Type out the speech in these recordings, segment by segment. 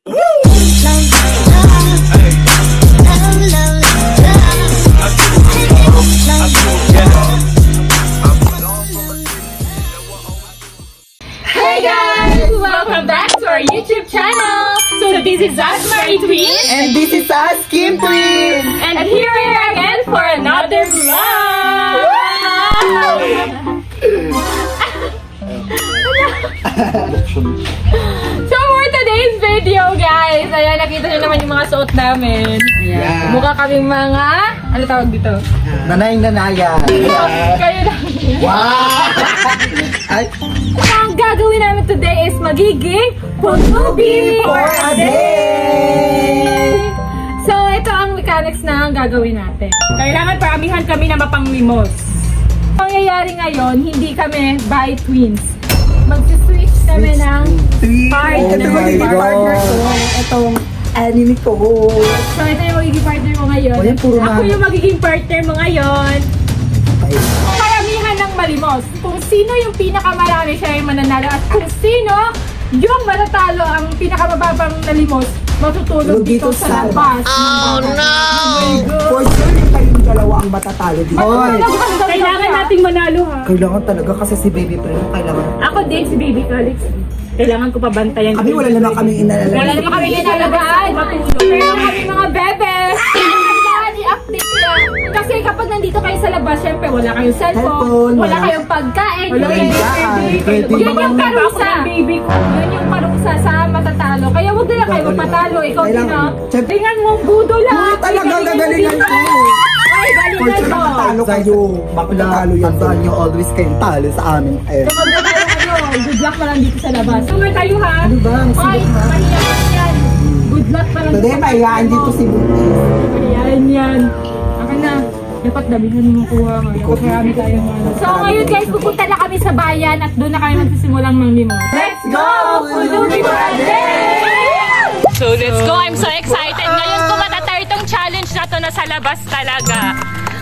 Hey guys! Welcome back to our YouTube channel! So this is us, Marie Twins. And this is us, Kim Twins. And here we are again for another vlog! So for today's video guys, ayan, nakita nyo naman yung mga suot namin. Yeah. Mukha kaming mga, ano tawag dito? Nanay-nanayan. Kayo lang. Wow! Ay, Ang gagawin namin today is magiging Pulubi for a day! So, ito ang mechanics na gagawin natin. Kailangan paramihan kami na mapanglimos. Ang nangyayari ngayon, hindi kami by twins. Mag-switch kami ng partner. Oh my God. Itong anime ko. So, ito yung magiging partner mo ngayon. Oh, yan, puro Ako na. yung magiging partner mo ngayon. Paramihan ng malimos. Kung sino yung pinakamarami, siya yung mananalo. At kung sino yung matatalo, ang pinakamababang nalimos, matutulog dito sa labas. Oh no! For sure, yung kayong dalawa ang matatalo dito. Oy, Kailangan nating manalo ha. kailangan talaga kasi si Baby Primo kailangan. Ako din si Baby Calix. Kailangan ko pa bantayan. Kami wala naman kaming inalala. Wala naman kami inalagaan. Pero kami mga bebe, kailangan i-update yan. Kasi kapag nandito kayo sa labas, syempre wala kayong cellphone, wala kayong pagkain, Wala kayong pagkain. Yan yung parusa. Yan yung parusa sa matatalo. Kaya huwag na lang kayo magpatalo. Ikaw din ha. Tingnan mo, budo lang. Oo, talagang gagalingan ko. Ay, For galingan sure, mo. matatalo kayo. Matatalo yan. Saan nyo always kayong talo sa amin? Eh. So, magdadalo kayo. Good luck pa lang dito sa labas. Summer tayo ha. Ano ba? Ay, mahiyain yan. Good luck pa lang. Today, mahihain dito si Buntis. Mahiyain yan. Akin na. Dapat damihan mo kuha. Marami tayong ano. So ngayon guys, pupunta na kami sa bayan at doon na kami magsisimulang manglimos. Let's go! Pulubi for a day! So let's go! I'm so excited. Ngayon ko matatry itong challenge na to na sa labas talaga.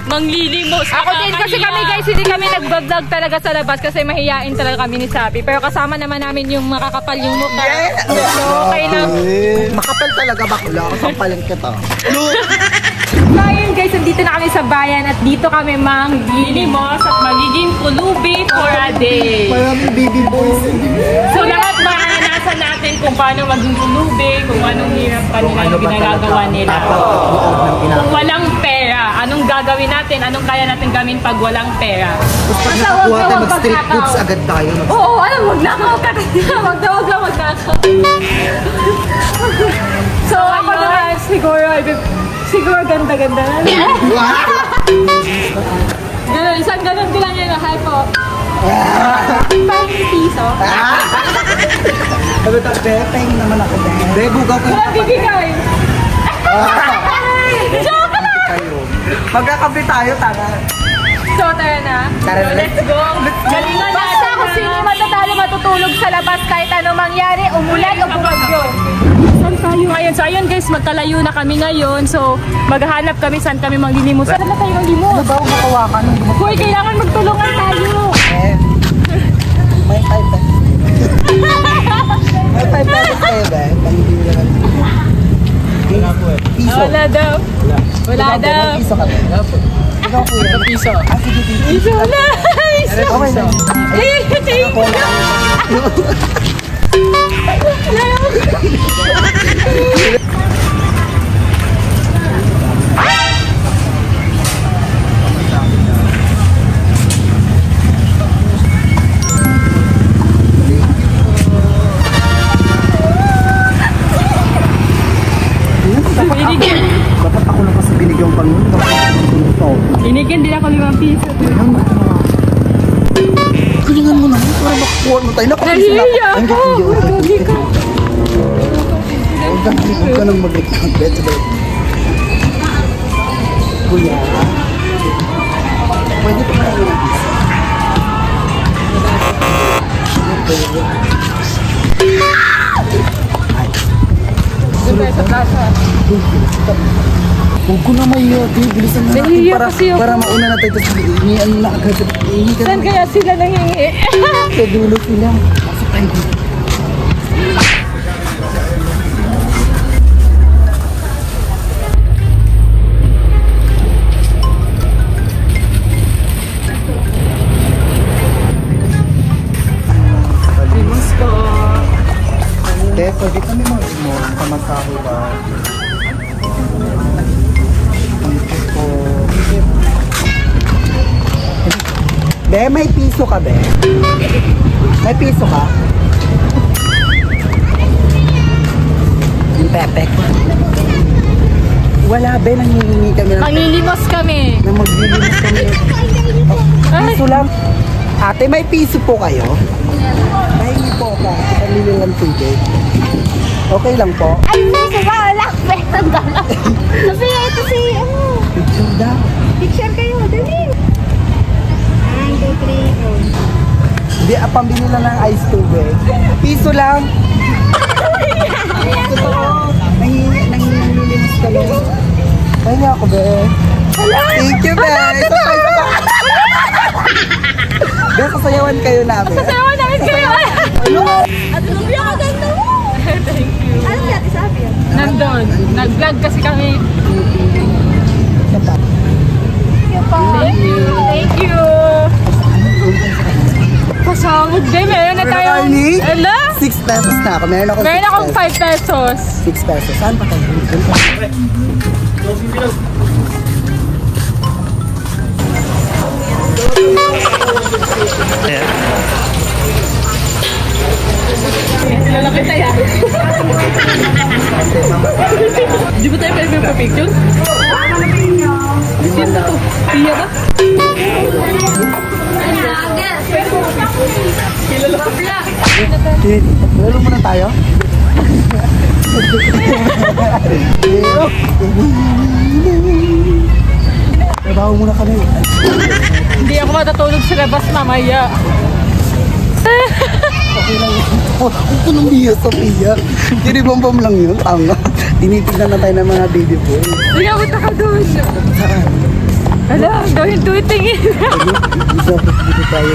Manglilimos. Ako din kasi kami guys, hindi kami nag-vlog talaga sa labas kasi mahiyain talaga kami ni Sabi. Pero kasama naman namin yung makakapal yung mukha. So okay lang. Makapal talaga bakla. Ako sampalin kita. So ayun guys, nandito na kami sa bayan at dito kami manglilimos at magiging pulubi for a day. Maraming baby boys. So lahat maranasan natin kung paano maging pulubi, kung anong hirap kanila yung ginagagawa nila. Kung walang pera, anong gagawin natin, anong kaya natin gawin pag walang pera. Pag nakakuha tayo, mag-street foods agad tayo. Oo, alam, magnakaw ka tayo. Wag na magnakaw. So ako naman, siguro ganda-ganda na. Ganun, isang ganun ko lang yan. Hi po. Pang piso. Sabi ito, Bepeng naman ako. Bebugaw ko. Walang bibigay. Joke lang. Magkakape tayo, tara. So, tara na. Tara na. Let's go. Galingan natin. Basta kung sino matatalo matutulog sa labas kahit anong mangyari, umulan o bumagyo. Saan tayo ngayon? So, ayun guys, magkalayo na kami ngayon. So, maghahanap kami saan kami manglilimos. Saan na tayo manglilimos? Ano ba ang makawakan ng dumating? Hoy, kailangan magtulungan tayo. May 5 pesos. May 5 pesos kayo ba? Pangibili na lang. Piso. Wala daw. Wala daw. Piso kami. Ikaw po yan. Piso. Ah, sige, piso. Piso na. Piso. Okay na. Thank you. Dapat ako lang kasi binigyan pang yun. Binigyan din ako 5 piso. Galingan mo naman para makakuha mo tayo. Nahihiya ako. Gagi ka. Huwag ka nang mag-bet. Kuya. Pwede pa kaya yung piso. Huwag ko na may bilisan na natin para mauna na tayo. Inian na agad. Saan kaya sila nangingi? Sa dulo sila. Pasok tayo dito. mo kamasahe ba? Be, may piso ka, be? May piso ka? Yung pepe ko. Wala, be. Nangihingi kami ng... Manglilimos kami. Na maglilimos kami. Piso lang. Ate, may piso po kayo? Mahingi po ka. Pamili lang tubig. Okay lang po? Ay, nasa wala. Pwede gano'n. Sabi ito si, Picture daw. picture kayo, dali. 1, 2, 3, Hindi, pambili lang ng ice tubig. Piso lang. Totoo. Nanginilinis ka lang. Kaya ako, be. Thank you, be. Isa pa. Be, sasayawan kayo namin. Sayawan namin kayo. At lubi ako ganda mo. Thank you. Ano natin sabi yan? Nandun. Nag-vlog kasi kami. Isa pa. Thank you. Thank you. Pasangod din. Meron na tayo. Arnie? Ala? 6 pesos na ako. Meron akong Meron akong 5 pesos. 6 pesos. Saan pa kayo? Doon pa. Lalaki tayo. Di ba tayo pwede pa picture? Sino to? Iya ba? Lalo muna tayo. Trabaho muna kami. Hindi ako matatulog sa labas mamaya. Okay lang. Ito nung Mia Sophia. Tinibambam lang yun. Tama. Tinitignan na tayo ng mga baby boy. Hindi ako taka doon. Saan? Hala, gawin tuitingin. Isa pa dito tayo.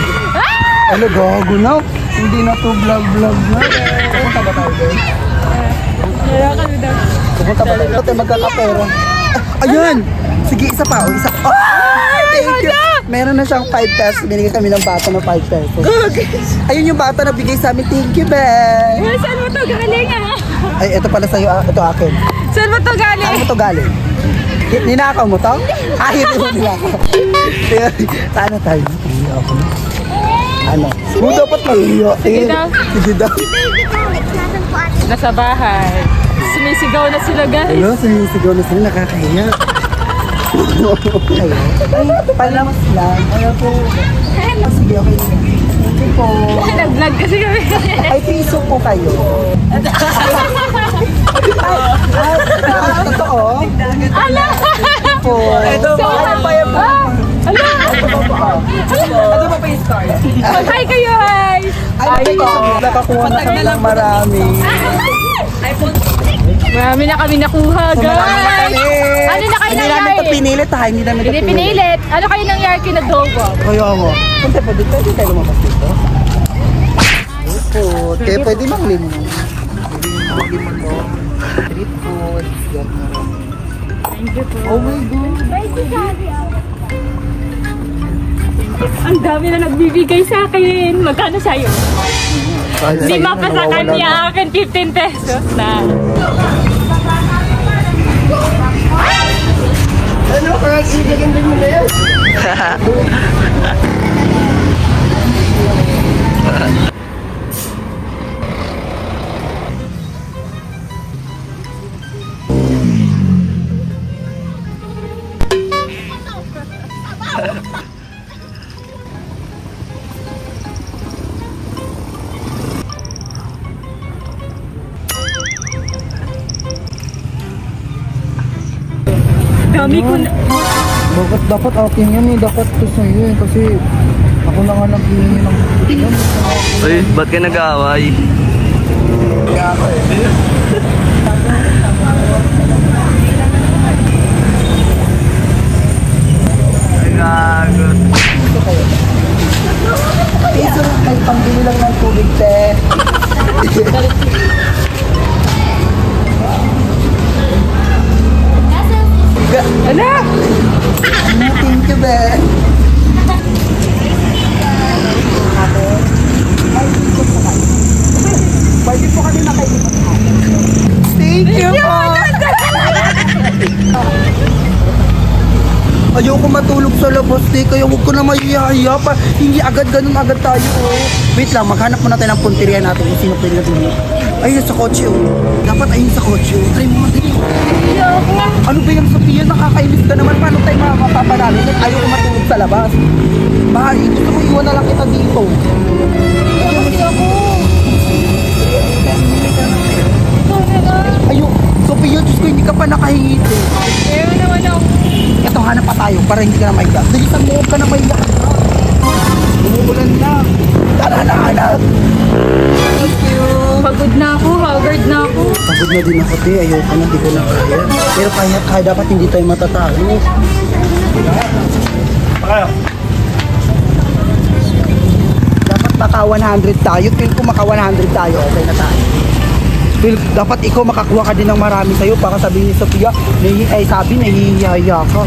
Ano, gago na. Hindi na to vlog na. Pupunta ba tayo doon? Kaya kami daw. Pupunta ba tayo? Tayo magkakapera. Ayan! Sige, isa pa. O, isa pa. Thank you. Meron na siyang 5 pesos. Binigay kami ng bata na 5 pesos. Ayun yung bata na bigay sa amin. Thank you, Ben. Uy, saan mo to galing ah? Ay, ito pala sa'yo. Ito akin. Saan mo to galing? Saan mo to galing? Ninakaw mo to? Ay, hindi mo ninakaw. Saan na tayo? Mahiya ako na. Ano? Mo dapat mahiya. Sige daw. Sige daw. Nasan po ate? Nasa bahay. Sumisigaw na sila guys. Ano? Sinisigaw na sila. Nakakahiya. Ay, palamas lang. Ayaw po. Sige, okay. Thank you po. Nag-vlog kasi kami. Ay, piso po kayo. Ay, totoo? Ala! Po. Ito So, ala! Ito pa pa yung story. Hi kayo, hi! Ay, nakakuha na kami ng marami. Marami na kami nakuha, guys! Ano na kayo Hindi namin ito nangyari? pinilit ha. Hindi namin ito Hindi pinilit. Ano kayo nangyari kinadobo? Kaya mo. Punta pa dito. Hindi tayo lumabas dito. Food. Kaya pwede manglimon. Manglimon mo. Street food. Thank you po. Oh my God. Bye si sabi ako. Ang dami na nagbibigay sa akin. Magkano sa'yo? Hindi mapasa kanya akin 15 pesos na. Ano? Kaya ibigin din mo na yan. Dami ko na. Bakit dapat akin yan eh? Dapat to sa'yo eh. Kasi ako lang ang naghihingi ng yan. Uy, ba't ka nag-aaway? Kaya ako eh. Ay, gago. Piso lang kayo. Pambili lang ng tubig, te. Ala! Thank you, be. Pwede po kami makaibigan. Ayoko matulog sa labas, te. Kaya huwag ko na mahihiya pa. Hindi agad ganun agad tayo, oh. Wait lang, maghanap muna tayo ng punteriya natin kung sino pwede natin. Ayun sa kotse, oh. Dapat ayun sa kotse, oh. Try mo madali. Ano ba yan, Sophia? Nakakainis ka naman. Paano tayo mapapanalo? Ayoko matulog sa labas. Mahal, gusto mo iwan na lang kita dito. Ayun, Sophia, Diyos ko, hindi ka pa nakahingit, eh. Pero naman ako. Ito, hanap pa tayo para hindi ka na mahiga. Dalitan mo, huwag ka na mahiga. Umuulan na. Tara na, anak. Thank you. Pagod na ako, haggard na ako. Pagod na din ako, te. Ayoko na, di ko na kaya. Pero kaya dapat hindi tayo matatalo. Dapat maka 100 tayo. Feel ko maka 100 tayo, okay na tayo. Feel, dapat ikaw makakuha ka din ng marami sa'yo para sabihin ni Sophia, sabi, nahihiya ka.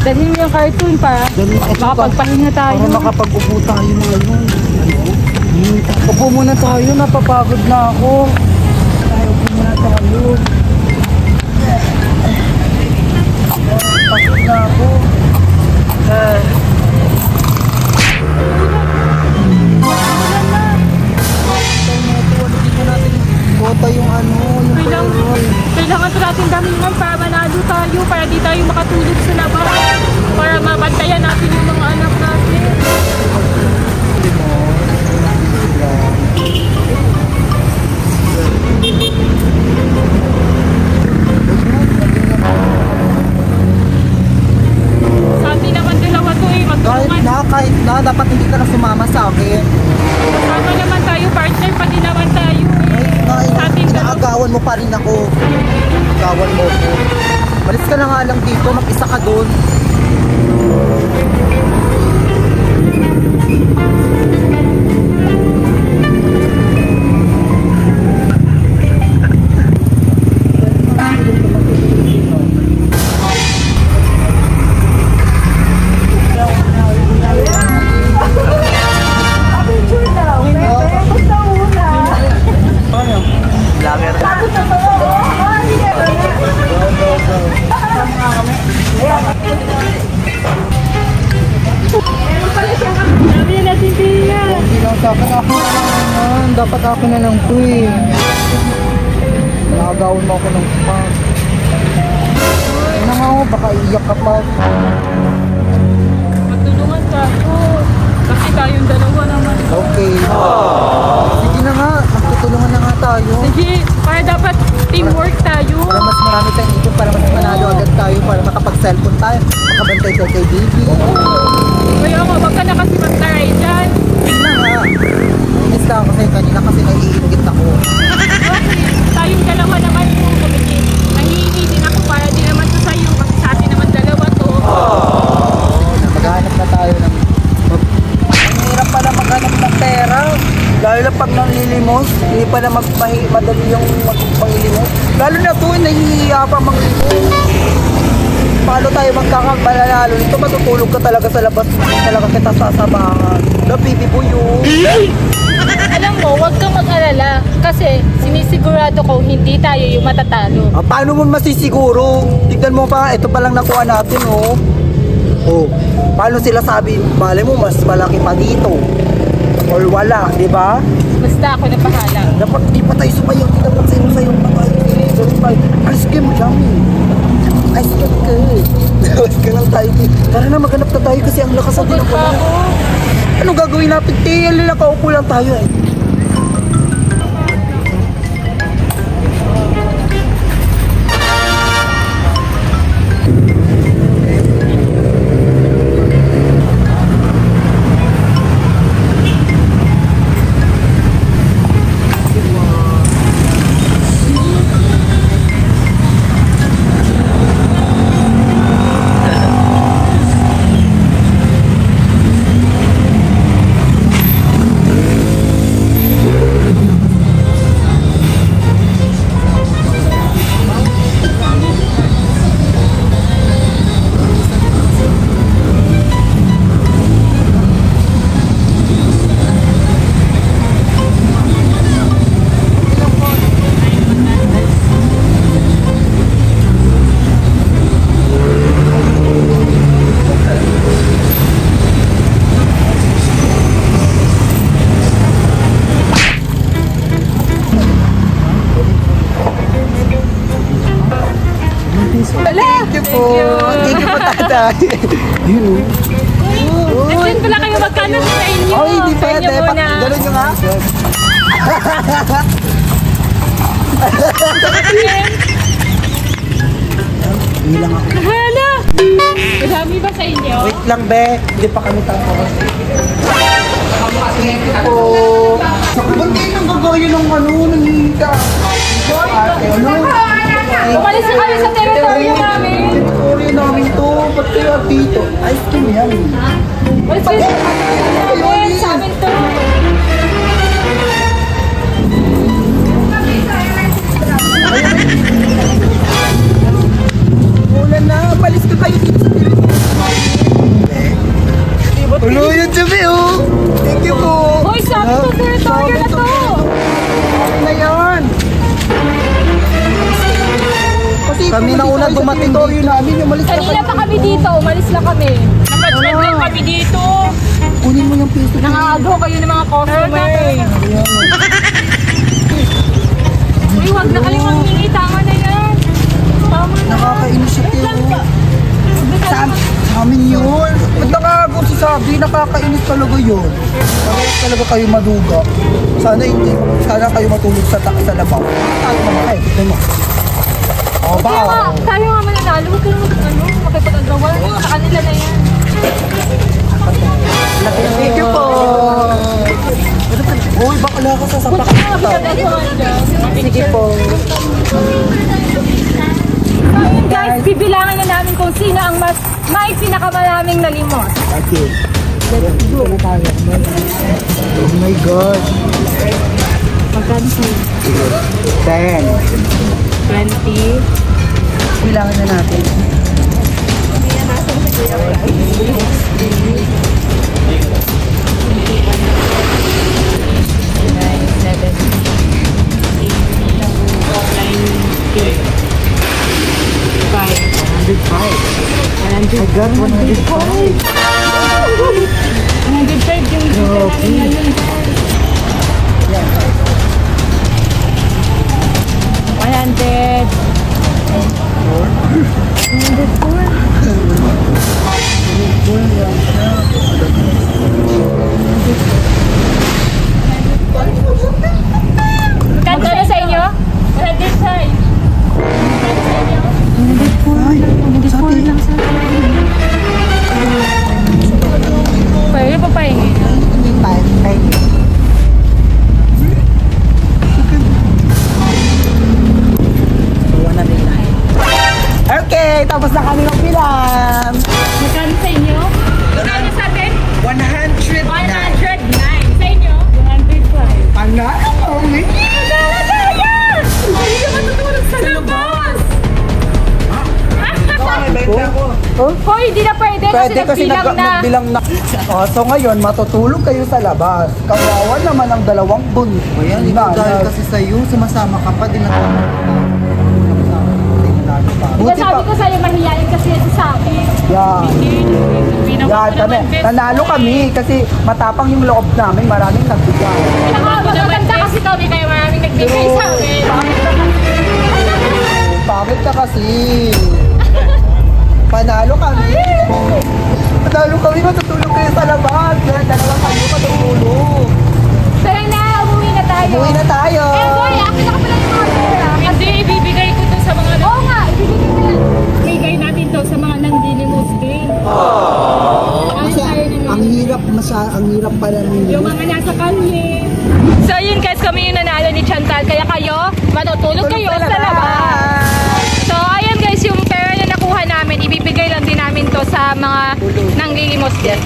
Dalhin mo yung cartoon para makapagpahinga tayo. Para makapag-upo tayo ngayon. Upo muna tayo, napapagod na ako. Upo muna tayo. Pagod na ako. Bota yung ano, yung Kailangan natin damingan para manalo tayo, para di tayo makatulog sa labas, para mabantayan natin yung mga anak natin. Sabi naman dalawa to eh, magtulungan. kahit na, dapat hindi ka na sumama sa akin. Kasama naman tayo, partner pa din naman tayo eh. Inaagawan mo pa rin ako. Agawan mo ako. Malis ka na nga lang dito, mag-isa ka doon. Dapat ako na lang to eh. Nakagawin mo ako ng spam. Ano nga ako, baka iyak ka pa. Magtulungan tayo. Kasi tayong dalawa naman. Okay. Sige na nga, magtutulungan na nga tayo. Sige, para dapat teamwork tayo. Para mas marami tayong ikot, para mas manalo agad tayo, para makapag-cellphone tayo, makabantay tayo kay baby. Kaya nga, wag ka na kasi mag-taray dyan. Sige na nga. Inis lang kasi kanina kasi naiingit ako. Okay, tayong dalawa naman yung kumikit. Nangihingi din ako para di naman to sa'yo kasi sa atin naman dalawa to. Maghanap na tayo ng... Ang hirap pala maghanap ng pera. Lalo na pag nanlilimos, hindi pa na madali yung manglilimos. Lalo na to, nahihiya pa manglilimos. Paano tayo magkakabalalo nito? Matutulog ka talaga sa labas. Talaga kita sasamahan. Nabibi po yun. Alam mo, huwag kang mag-alala kasi sinisigurado ko hindi tayo yung matatalo. Paano mo masisiguro? Tignan mo pa, ito pa lang nakuha natin, oh. Oh, paano sila sabi? Malay mo, mas malaki pa dito. Or wala, di ba? Basta ako na bahala. Dapat di pa tayo sumayaw. Dapat sayo pa tayo. Ice cream lang. Ice cream ka. Ice cream lang tayo. Tara na, maghanap na tayo kasi ang lakas natin ako na. Anong gagawin natin? Tingnan lang, kaupo lang tayo eh. Hi! Ayun o. Nandun pala kayo magkano sa inyo. Ay, hindi Sa inyo pwede. muna. Ganun nyo nga. Bilang ako. Hala! Madami ba sa inyo? Wait lang, be. Hindi pa kami tapos. Ako. Ba't kayo nang gagawin ng ano? Nangihita. Ate, ano? Umalis na kami sa teritoryo namin. Teritoryo namin to. Ba't kayo dito? Ice cream yan. Umalis kayo sa teritoryo namin. Sa amin to. Ulan na. Palis ka kayo dito sa teritoryo. Ulo yun, Javi, oh. Thank you po. Hoy, sa amin to teritoryo na to. Ano na yan? Kasi Kami na una dumating teritoryo namin. Umalis ka Kanina pa kami dito. Umalis na kami. Napadlag lang kami dito. Kunin mo yung piso. Nangaagaw kayo ng mga customer. Uy, huwag na kayong mangingi. Tama na yan. Tama na. Nakakainis siya, Teo. Sa amin yun. Ba't nakagaw si Sabi? Nakakainis talaga yun. Parehas talaga kayo maduga. Sana hindi. Sana kayo matulog sa labaw. Tayo naman kayo. Tignan mo. O ba? Kaya nga, tayo nga mananalo. Huwag ka naman makipag-agawan. Sa kanila na yan. Thank you po. Uy, bakla ka sa sapak. Sige po. So yun guys, bibilangin na namin kung sino ang may pinakamaraming nalimos. Okay. Let's go na tayo. Oh my God. Magkano sa'yo? 10. 20. Bilangan na natin. I got 105. 105 yung ngayon. 100. Magkano sa inyo? 105. Pwede pa pahingi. Okay, tapos na kami ng bilang. Magkano sa inyo? Magkano sa atin? 109. 109. Sa inyo? 105. Panalo kami. Hindi ka matutulog sa labas! Hoy, hindi na pwede Pwede kasi nagbilang na. nagbilang na. Oh, so ngayon, matutulog kayo sa labas. Kawawa naman ang dalawang bunso. Ayan, ikaw dahil kasi sa'yo, sumasama ka pa din ako. Buti Sabi pa. ko sa'yo, mahihayin kasi sa akin. Yan. Yan kami. Nanalo kami kasi matapang yung loob namin. Maraming nagbigay. Maganda kasi kami, kaya maraming nagbigay sa amin. Bakit ka kasi? Panalo kami. Panalo kami. Matutulog kayo sa labas. Kaya dalawa kayo matutulog. Tara na, umuwi na tayo. Uwi na tayo. Eh boy, akin na ka pala yung mga pera. Hindi, ibibigay ko to sa mga... Oo nga, ibibigay ko na. Ibigay natin to sa mga nandilimos din. Kasi ang hirap pala nila. Yung mga nasa kalye. So yun guys, kami yung nanalo ni Chantal. Kaya kayo, matutulog kayo sa labas. So ayun guys, yung pera na nakuha namin, ibibigay lang din namin to sa mga nanglilimos din.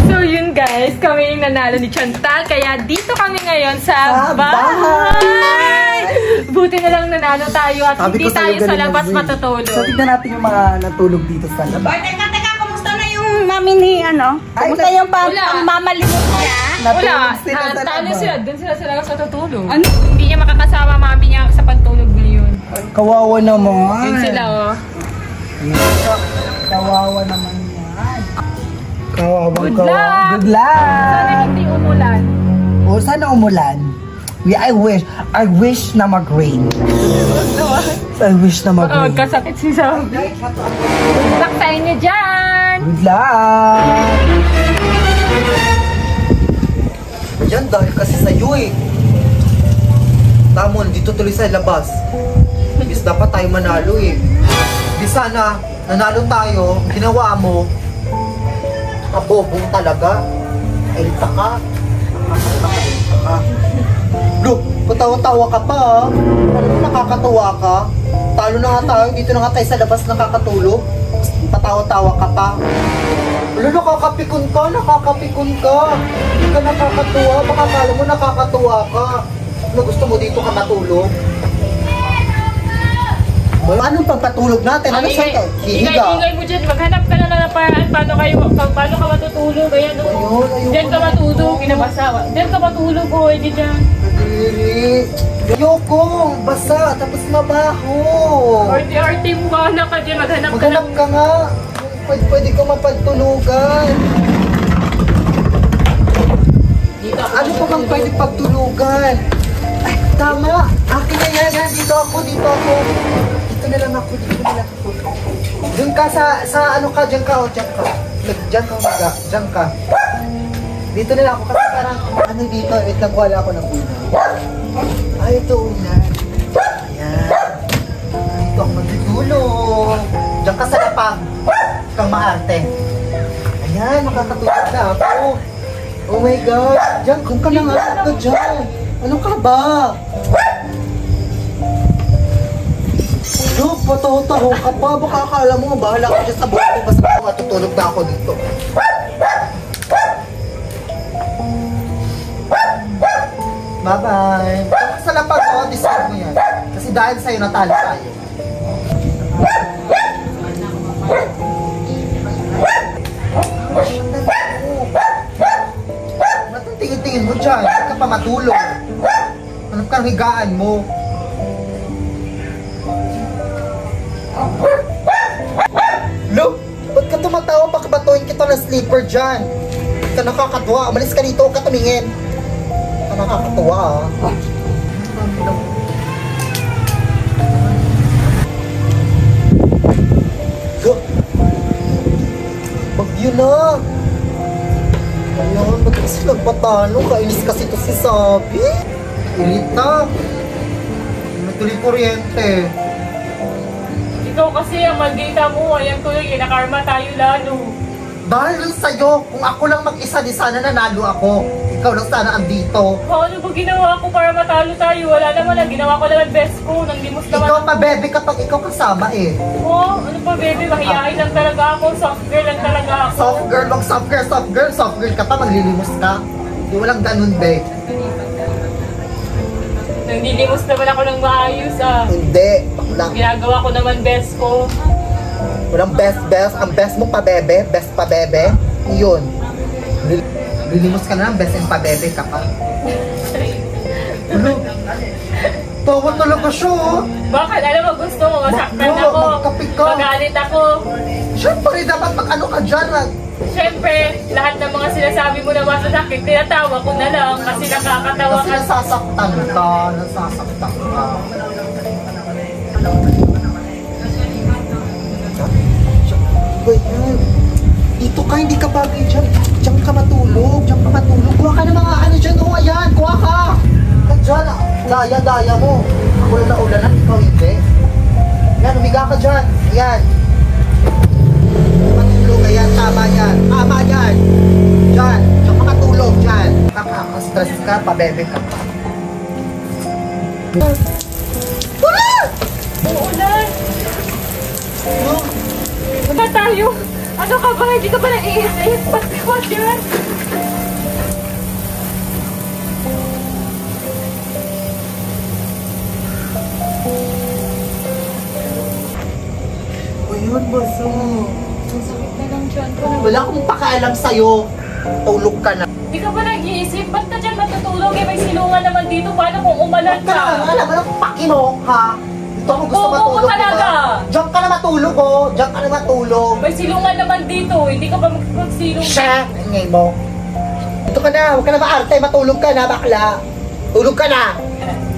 So yun guys, kami yung nanalo ni Chantal. Kaya dito kami ngayon sa bahay. Buti na lang nanalo tayo at hindi tayo sa labas matutulog. So tignan natin yung mga natulog dito sa labas. Teka, kumusta na yung mami ni ano? Kumusta yung mamalimot niya? Wala, Natulog sila sa talo labas. sila. Doon sila sa labas matutulog. Ano? Hindi niya makakasama mami niya sa pagtulog ngayon. Kawawa naman. Yun sila oh. Kawawa naman yan. Kawawang Good kawawa. luck! Good luck! Sana hindi umulan. O, sana umulan. I wish na mag-rain. I wish na mag-rain. Magkasakit si Sam. Good luck sa inyo dyan! Good luck! Yan, dahil kasi sa'yo eh. Tamon, dito tuloy sa labas. Is dapat tayo manalo eh. Di sana, nanalo tayo, ginawa mo, kabobong talaga. Elita ka. Look, patawa-tawa ka pa ah. Ano nakakatawa ka? Talo na nga tayo, dito na nga tayo sa labas nakakatulog. Patawa-tawa ka pa. Wala, nakakapikon ka. Hindi ka nakakatuwa, baka kala mo nakakatuwa ka. Ano gusto mo dito ka matulog? Anong pagpatulog natin? Ano siya? Hihiga? Ingay mo dyan, maghanap ka na lang ng paraan paano ka matutulog. Ayan o. Diyan ka matulog, inabasa. Diyan ka matulog o, hindi dyan. Kadiri. Ayoko, basa, tapos mabaho. Arty-arty mo, bahala ka dyan, maghanap ka Maghanap ka nga. Pwede ka mapagtulugan. Ano pa bang pwede pagtulugan? Ay, tama. Akin na yan. Dito ako. Dito na lang ako. Diyan ka sa ano ka, diyan ka. Diyan ka. Dito na lang ako kasi parang ano dito, nagwala ako ng ulan. Ay, ito ulan. Ayan. Dito ako magtutulog. Diyan ka sa lapag. Kang maarte. Ayan, makakatulog na ako. Oh my God. Diyan, kung ka lang ka dyan. Ano ka ba? Look, pataho-taho ka pa. Baka akala mo, bahala ko dyan sa buhay ko. Basta ako matutulog na ako dito. Bye-bye. Sa lapag ko, discard mo yan. Kasi dahil sa'yo, natalo tayo. Ba't ang tingin-tingin mo dyan? Hindi ka pa matulog. Anong kang higaan mo? Look! Ba't ka tumatawa? Pakabatuhin kita ng sleeper dyan. Hindi ka nakakatuwa. Umalis ka dito, huwag ka tumingin. Hindi ka nakakatuwa ah. Look! Bagyo na! Ayan, ba't kasi nagpatalo? Kainis kasi ito si Sabi. Ilita. Natuloy kuryente. Ikaw kasi ang magdita mo, ayan tuloy, kinakarma tayo lalo. Dahil lang sa'yo, kung ako lang mag-isa, di sana nanalo ako. Ikaw lang sana andito. Ano ba ginawa ko para matalo tayo? Wala naman lang, ginawa ko naman best ko, nang limos naman. Ikaw pa, bebe, kapag ikaw kasama eh. Oh, ano pa baby, mahihain lang talaga ako, soft girl lang talaga ako. Soft girl, wag soft girl ka pa, maglilimos ka. Di walang ganun, be. Nanglilimos naman ako ng maayos ah. Hindi, bakla. Ginagawa ko naman best ko. Walang best. Ang best mo pa, bebe. Best pa, bebe. Yun. Lilimos ka na lang, best and pa, bebe ka pa. Ano? Tawa talaga siya, oh. Bakit? Alam mo, gusto mo, masaktan Bakla, ako. magkape ka. Magalit ako. Siyempre, dapat mag-ano ka dyan, Siyempre, lahat ng mga sinasabi mo na masasakit, tinatawa ko na lang kasi nakakatawa Kasi ka. nasasaktan ka. Wait, dito ka, hindi ka bagay dyan. Diyan ka matulog. Kuha ka ng mga ano dyan. Oh, ayan, kuha ka. Dyan, daya mo. Ako lang na ulanan, ikaw hindi. Yan, umiga ka dyan. Ayan. Matulog, ayan, tama yan. Dyan, diyan ka matulog, dyan. Nakaka-stress ka, pabebe ka pa. Uulan! Wala tayo! Ano ka ba? Hindi ka ba naiisip? Ba't ka dyan? Ayun, baso. Ang sakit na lang dyan ko. Wala akong pakialam sa'yo. Tulog ka na. Hindi ka ba nag-iisip? Ba't ka dyan matutulog? Eh, may silungan naman dito. Paano kung umalan Ka ka? na, alam mo na pakinong ha. Dito ako gusto Oo, matulog. talaga. Diyan ka na matulog, oh. Diyan ka na matulog. May silungan naman dito. Hindi ka ba magsilungan? Siya! Ingay mo. Ito ka na, huwag ka na maarte, matulog ka na, bakla. Tulog ka na.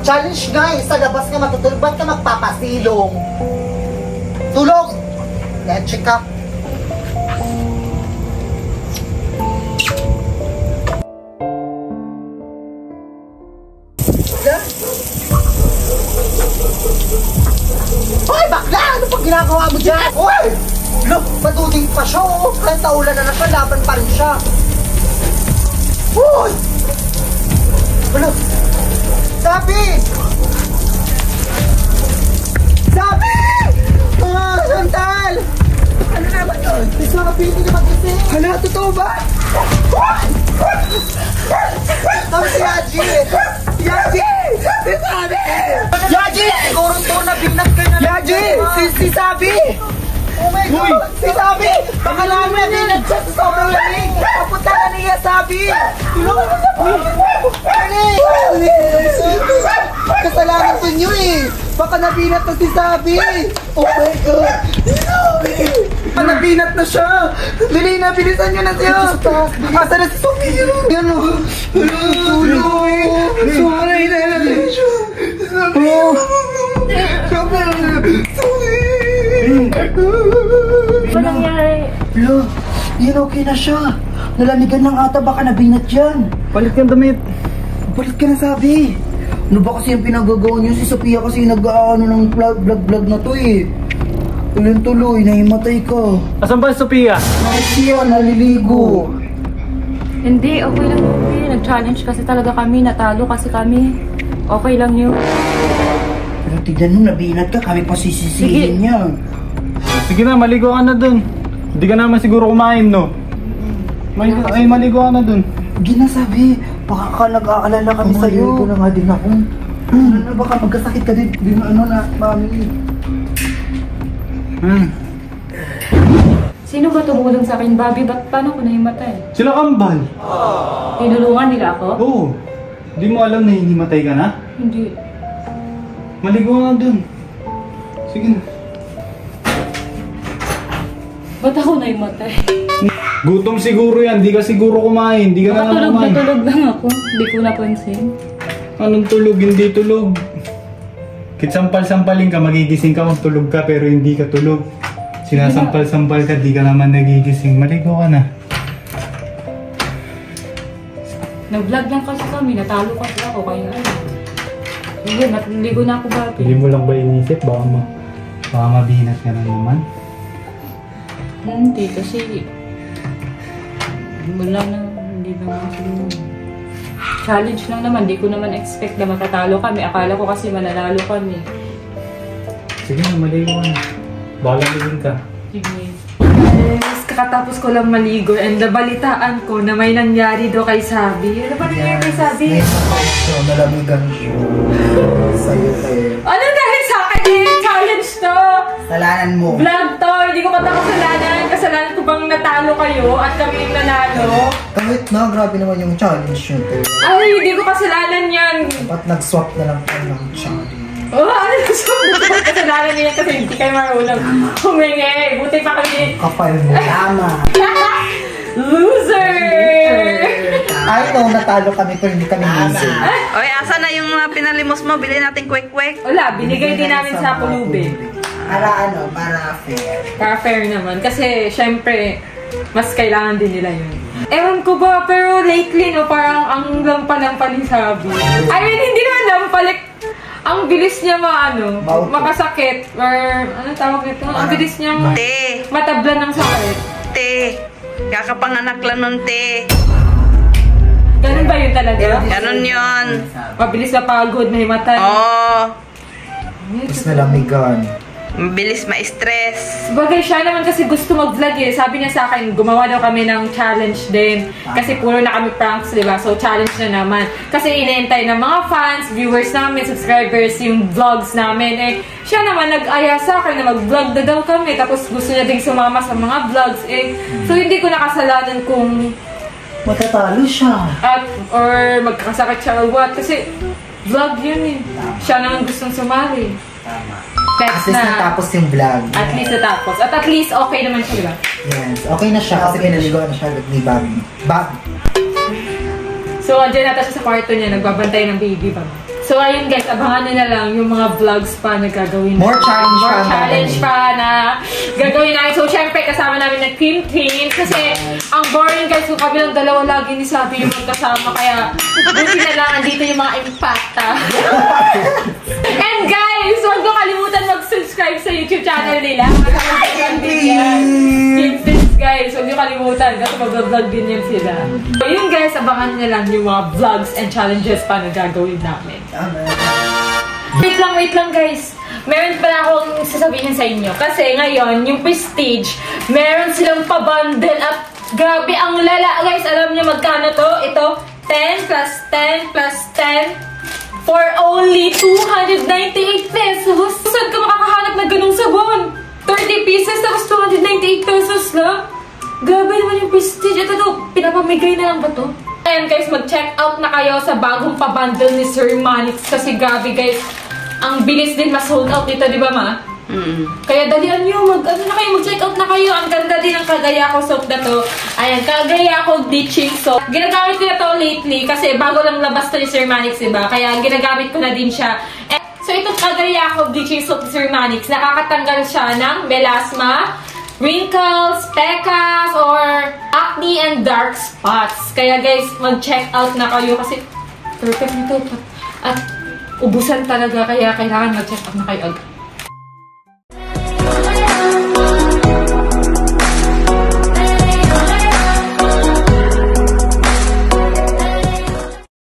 Challenge nga, sa labas ka matutulog, ba't ka magpapasilong? Tulog! Let's check up. Hoy, bakla! Ano pang ginagawa mo dyan? Hoy! Look, matuding pa siya, oh. Kahit taulan na siya, laban pa rin siya. Hoy! Ano? Sabi! Sabi! Ah, Chantal! Ano naman yun? Mas mga pili na mag-isip. Hala, totoo ba? Sabi si Yaji! Yaji! Si Sabi! Yaji! Siguro to na binat ka na. Yaji! Si Sabi! Oh my God! Si Sabi! Baka namin na binat siya sa sobrang lamig! Papunta ka niya, Sabi! Tulungan mo sa Ani! Kasalanan ko nyo eh! Baka nabinat na si Sabi! Oh my God! Sabi! Nabinat na siya! Dali na! Bilisan nyo na siya! Asa na si Sabi yun? Yan o! Tulong! Sorry na natin siya! Sabi! Sabi! Sabi! Ano nangyari? Lo! Yan okay na siya! Nalanigan ng ata, baka nabinat yan! Palit kang damit. Balit ka na, Sabi! Ano ba kasi yung pinagagawa niyo? Si Sophia kasi nag-ano ng vlog na to eh. Tuloy-tuloy, nahimatay ka. Asan ba si Sophia? Bakit siya naliligo? Hindi, okay lang yun. Nag-challenge kasi talaga kami. Natalo kasi kami. Okay lang yun. Pero tignan mo, nabinat ka. Kami pa sisisihin niya. Sige na, maligo ka na dun. Hindi ka naman siguro kumain, no? Maligo ka na dun. Ginasabi, baka ka nag-aalala kami sa'yo. Ito na nga din ako. Ano, baka magkasakit ka din. Din ano na, mami. Sino ba tumulong sa akin, Bobby? Ba't paano ko nahimatay? Sila kambal. Tinulungan nila ako? Oo. Di mo alam na hinimatay ka na? Hindi. Maligo ka na dun. Sige na. Ba't ako nahimatay? Gutom siguro yan. Di ka siguro kumain. Di ka na Nakatulog kumain. na tulog lang ako. Hindi ko napansin. Anong tulog? Hindi tulog. Kitsampal-sampalin ka, magigising ka, magtulog ka, pero hindi ka tulog. Sinasampal-sampal ka, di ka naman nagigising. Maligo ka na. Nag-vlog lang kasi kami. Natalo kasi ako. Kaya ano. Hindi, natligo na ako, Bobby. Hindi mo lang ba inisip? Baka mabinat ka na naman. Hindi, kasi wala na, hindi naman siguro. Challenge lang naman, di ko naman expect na matatalo kami. Akala ko kasi mananalo kami. Sige na, maligo ka na. Baka lamigin ka. Sige. Guys, kakatapos ko lang maligo and nabalitaan ko na may nangyari do kay Sabi. Ano ba nangyari kay Sabi? Nalamigan siya. Sa'yo kayo. Ano dahil sa akin eh? Challenge to! Salanan mo. Vlog to! Hindi ko pata kasalanan. Kasalanan ko bang natalo kayo at kami yung nanalo? Kahit na, grabe naman yung challenge yun. Ay, hindi ko kasalanan yan! Dapat nag-swap na lang tayo ng challenge. Oh, ano so, kasalanan niya kasi hindi kayo marunong humingi. Buti pa kami. Kapal mo. Tama. Loser! I know, natalo kami pero hindi kami loser. Oy, asa na yung pinalimos mo? Bili natin kwek-kwek. Wala, binigay din namin sa pulubi. Para ano, para fair. Para fair naman. Kasi, syempre, mas kailangan din nila yun. Ewan ko ba, pero lately, no, parang ang lampa-lampa ni Sabi. I mean, hindi naman lampalik. Ang bilis niya makasakit. Or, ano tawag nito? Ang bilis niyang Te, matablan ng sakit. te. Kakapanganak lang nun, te. Ganun ba yun talaga? Ganon yun. Mabilis na pagod, mahimatay. Oo. Mas nalamigan. Mabilis ma-stress. Bagay siya naman kasi gusto mag-vlog eh. Sabi niya sa akin, gumawa daw kami ng challenge din. Kasi puro na kami pranks, diba? So, challenge na naman. Kasi inaantay ng mga fans, viewers namin, subscribers, yung vlogs namin. Eh, siya naman nag-aya sa akin na mag-vlog na daw kami. Tapos gusto niya ding sumama sa mga vlogs eh. So, hindi ko nakasalanan kung Matatalo siya. or magkakasakit siya or what. Kasi, vlog yun eh. Siya naman gustong sumali. Tama. Text At least na. natapos yung vlog. At least natapos. At least okay naman siya, diba? Yes. Okay na siya kasi pinaligoan na siya ni Bobby. Bobby. So, andyan nata siya sa kwarto niya, nagbabantay ng baby pa. So, ayun guys, abangan nyo na lang yung mga vlogs pa na gagawin. More challenge pa. More challenge pa na gagawin namin. So, syempre, kasama namin na Team Team. Kasi, ang boring guys, kung kami lang dalawa lagi ni Sabi yung magkasama. Kaya, buti na lang, andito yung mga impacta. And guys, huwag nyo kalimutan mag-subscribe sa YouTube channel nila. Team guys, huwag nyo kalimutan kasi mag-vlog din yan sila. So, yun guys, abangan nyo lang yung mga vlogs and challenges pa na gagawin namin. Wait lang guys. Meron pala akong sasabihin sa inyo. Kasi ngayon, yung Prestige, meron silang pa-bundle at grabe ang lala guys. Alam niyo magkano to? Ito, 10 plus 10 plus 10 for only 298 pesos. Saan ka makakahanap na ganung sabon? 30 pieces tapos 298 pesos lang. Grabe naman yung Prestige. Ito to, pinapamigay na lang ba to? Ayan guys, mag-check out na kayo sa bagong pa-bundle ni Sir Manix. Kasi gabi guys, ang bilis din ma-sold out nito, di ba ma? Kaya dalian nyo, mag-check out na kayo. Ang ganda din ng Kagayako soap na to. Ayan, Kagayako bleaching soap. Ginagamit ko na to lately kasi bago lang labas to ni Sir Manix, diba? Kaya ginagamit ko na din siya. So itong Kagayako bleaching soap ni Sir Manix, nakakatanggal siya ng melasma, wrinkles, pecas, or acne and dark spots. Kaya guys, mag-check out na kayo kasi perfect nito. At ubusan talaga, kaya kailangan mag-check out na kayo agad.